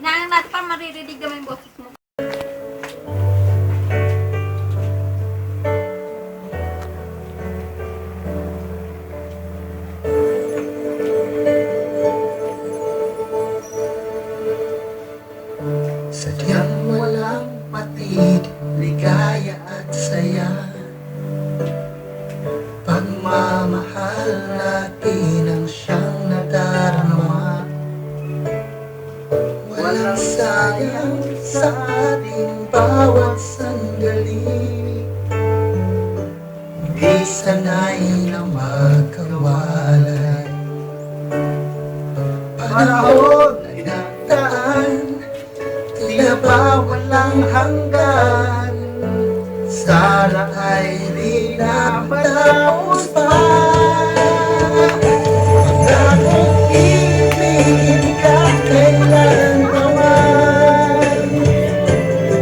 Inaanong natin para maririnig naman yung boses mo. Sadyang walang patid, ligaya at saya. Pagmamahal natin ang siyang nadarama. Walang sayang sa ating bawat sandali. Di sanay na magkawalay. Panahon na nagdaan, tila ba walang hanggan. Sana ay di na matapos pa. Pagkakong ibigin ka kailan pa man.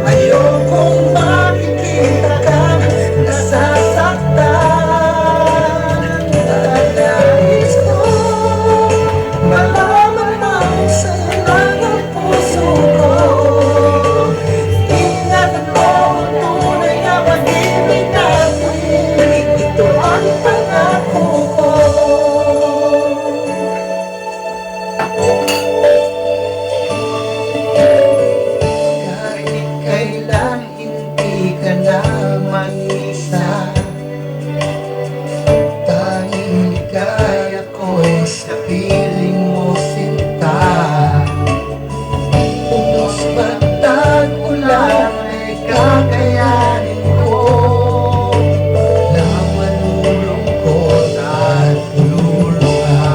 Ayokong makikita kang nasasaktan. Nais ko malaman mo sa'yo lang ang puso ko. Ingatan mo ang tunay na pag-ibig natin. Ito ang pangako ko. Kahit kailan hindi ka na mag-isa, tanging ligaya ko'y sa piling mo sinta. Unos batag ulan ay kakayanin ko na malulungkot at luluha.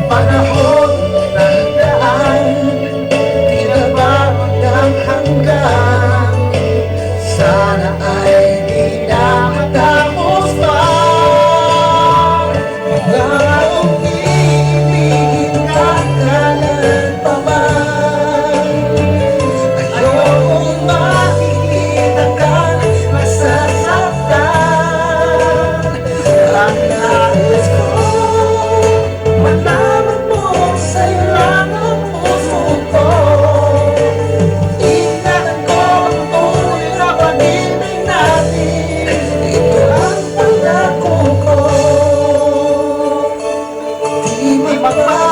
Panahon na daan, tila ba walang hanggan. Sana ay di na matapos pa. Ang ibigin ka kailan pa man. Ayokong makikita ka nasasaktan. Ang nais ko malaman mo sa'yo lang ang puso ko. Ingatan ko ang tunay na pag-ibig natin. Ito ang pangako ko. Di magbabago